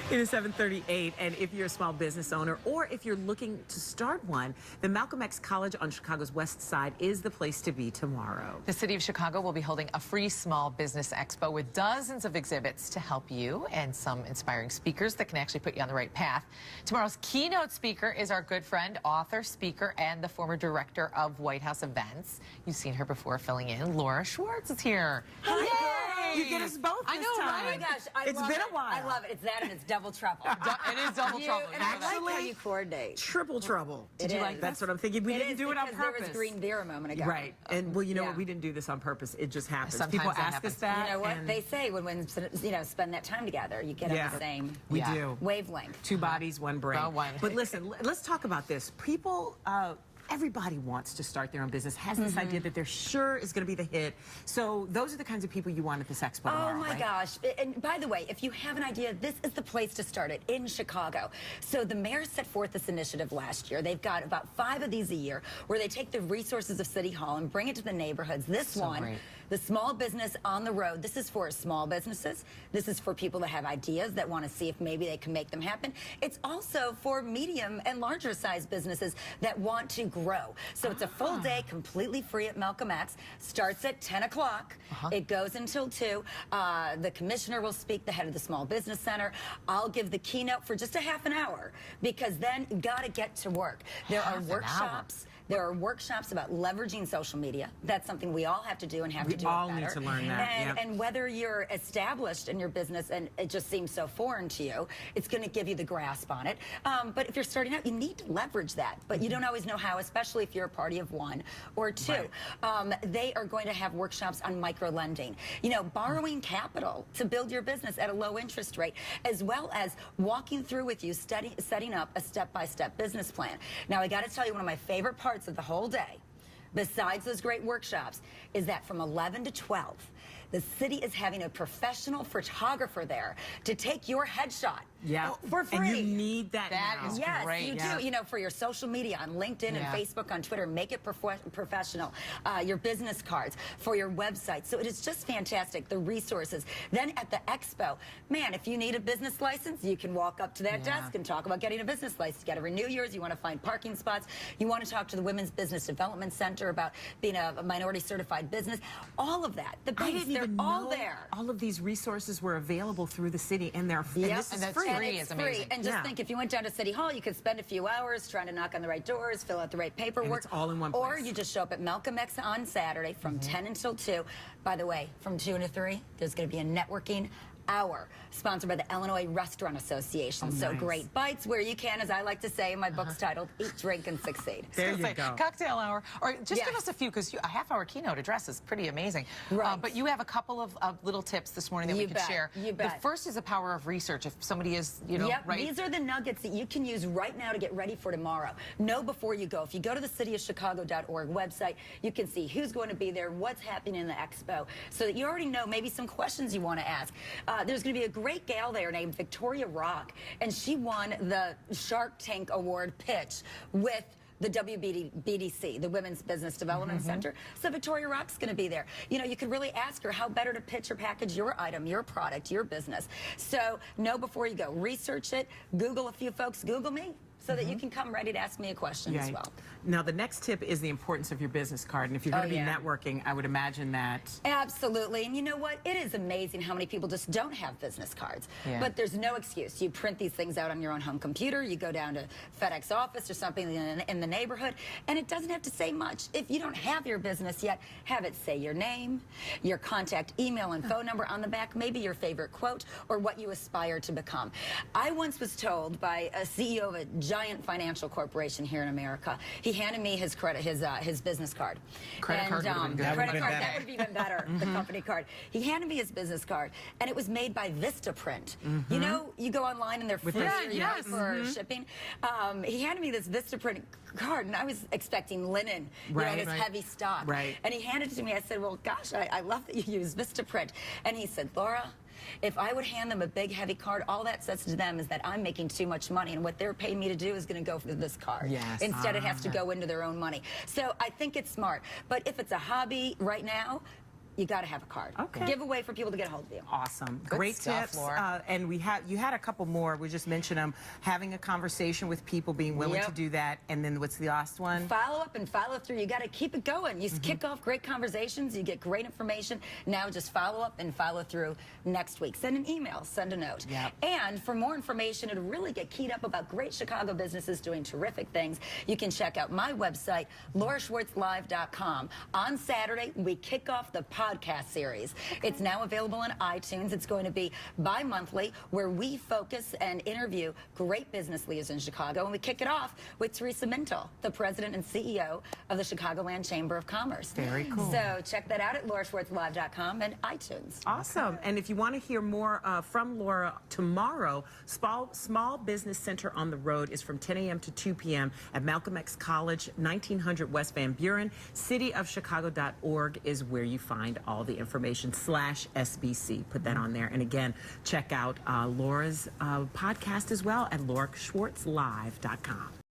It is 7:38, and if you're a small business owner or if you're looking to start one, the Malcolm X College on Chicago's West Side is the place to be tomorrow. The city of Chicago will be holding a free Small Business Expo with dozens of exhibits to help you and some inspiring speakers that can actually put you on the right path. Tomorrow's keynote speaker is our good friend, author, speaker, and the former director of White House events. You've seen her before filling in. Laura Schwartz is here. Hi, you get us both I know, this time. right? Oh my gosh, It's been a while. I love it. It's that and it's double trouble. It is double trouble. And I like how you coordinate. Triple trouble. Did you like That's what I'm thinking. We didn't do it on purpose. There was green beer a moment ago. Right. And well, you know what? We didn't do this on purpose. It just happens. Sometimes People that ask happens. us that. You know what they say when spend that time together, you get on the same We do. wavelength. Two bodies, one brain. Well, one. But listen, let's talk about this. People, everybody wants to start their own business, has this idea that they're sure is going to be the hit. So those are the kinds of people you want at this expo tomorrow, Oh my gosh. And by the way, if you have an idea, this is the place to start it in Chicago. So the mayor set forth this initiative last year. They've got about 5 of these a year where they take the resources of City Hall and bring it to the neighborhoods. This one, great. the Small Business on the Road, this is for small businesses. This is for people that have ideas that want to see if maybe they can make them happen. It's also for medium and larger sized businesses that want to grow. So it's a full day, completely free at Malcolm X. Starts at 10 o'clock. It goes until 2. The commissioner will speak, the head of the Small Business Center. I'll give the keynote for just a half an hour because then you got to get to work. There are workshops. There are workshops about leveraging social media. That's something we all have to do and have to do it better. We all need to learn that. And whether you're established in your business and it just seems so foreign to you, it's going to give you the grasp on it. But if you're starting out, you need to leverage that. But you don't always know how, especially if you're a party of 1 or 2. Right. They are going to have workshops on micro-lending. You know, borrowing capital to build your business at a low interest rate, as well as walking through with you, setting up a step-by-step business plan. Now, I got to tell you, one of my favorite parts of the whole day, besides those great workshops, is that from 11 to 12, the city is having a professional photographer there to take your headshot for free. And you need that now. Is yes, great. you do. You know, for your social media on LinkedIn and Facebook, on Twitter, make it professional. Your business cards, for your website. So it is just fantastic, the resources. Then at the expo, man, if you need a business license, you can walk up to that desk and talk about getting a business license. You got to renew yours. You want to find parking spots. You want to talk to the Women's Business Development Center about being a minority certified business. All of that. The banks, they're all there. All of these resources were available through the city, and they're free. And that's free. It's free. And just think, if you went down to City Hall, you could spend a few hours trying to knock on the right doors, fill out the right paperwork. And it's all in one place. Or you just show up at Malcolm X on Saturday from 10 until 2. By the way, from 2 to 3, there's going to be a networking hour sponsored by the Illinois Restaurant Association. So great bites where you can, as I like to say in my book's titled, Eat, Drink, and Succeed. There you go. Cocktail hour. Or just give us a few, because a half-hour keynote address is pretty amazing. Right. But you have a couple of little tips this morning that we could share. You bet. The first is the power of research. If somebody is, right? These are the nuggets that you can use right now to get ready for tomorrow. Know before you go. If you go to the cityofchicago.org website, you can see who's going to be there, what's happening in the expo, so that you already know maybe some questions you want to ask. There's going to be a great gal there named Victoria Rock, and she won the Shark Tank Award pitch with the WBDC, the Women's Business Development Center. So Victoria Rock's going to be there. You know, you could really ask her how better to pitch or package your item, your product, your business. So know before you go. Research it. Google a few folks. Google me, so that you can come ready to ask me a question as well. Now, the next tip is the importance of your business card. And if you're going to be networking, I would imagine that... Absolutely. And you know what? It is amazing how many people just don't have business cards. But there's no excuse. You print these things out on your own home computer. You go down to FedEx office or something in the neighborhood, and it doesn't have to say much. If you don't have your business yet, have it say your name, your contact email and phone number on the back, maybe your favorite quote, or what you aspire to become. I once was told by a CEO of a giant financial corporation here in America. He handed me his business card. Credit card would have been good. That would have even better. The company card. He handed me his business card, and it was made by Vistaprint. You know, you go online and they're free for shipping. He handed me this Vistaprint card, and I was expecting linen, this heavy stock. And he handed it to me. I said, well, gosh, I love that you use Vistaprint. And he said, Laura, if I would hand them a big, heavy card, all that says to them is that I'm making too much money, and what they're paying me to do is going to go for this card. Instead, it has to go into their own money. So I think it's smart. But if it's a hobby right now, you got to have a card. Okay. Giveaway for people to get a hold of you. Awesome. Good Great stuff, tips. Laura. And you had a couple more. We just mentioned them. Having a conversation with people, being willing to do that. And then what's the last one? Follow up and follow through. You got to keep it going. You kick off great conversations. You get great information. Now just follow up and follow through next week. Send an email. Send a note. Yep. And for more information and to really get keyed up about great Chicago businesses doing terrific things, you can check out my website, lauraschwartzlive.com. On Saturday, we kick off the podcast series. It's now available on iTunes. It's going to be bi-monthly, where we focus and interview great business leaders in Chicago. And we kick it off with Teresa Mintle, the president and CEO of the Chicagoland Chamber of Commerce. Very cool. So check that out at lauraschwartzlive.com and iTunes. Awesome. And if you want to hear more from Laura tomorrow, Small Business Center on the Road is from 10 a.m. to 2 p.m. at Malcolm X College, 1900 West Van Buren. cityofchicago.org is where you find all the information /SBC. Put that on there. And again, check out Laura's podcast as well at lauraschwartzlive.com.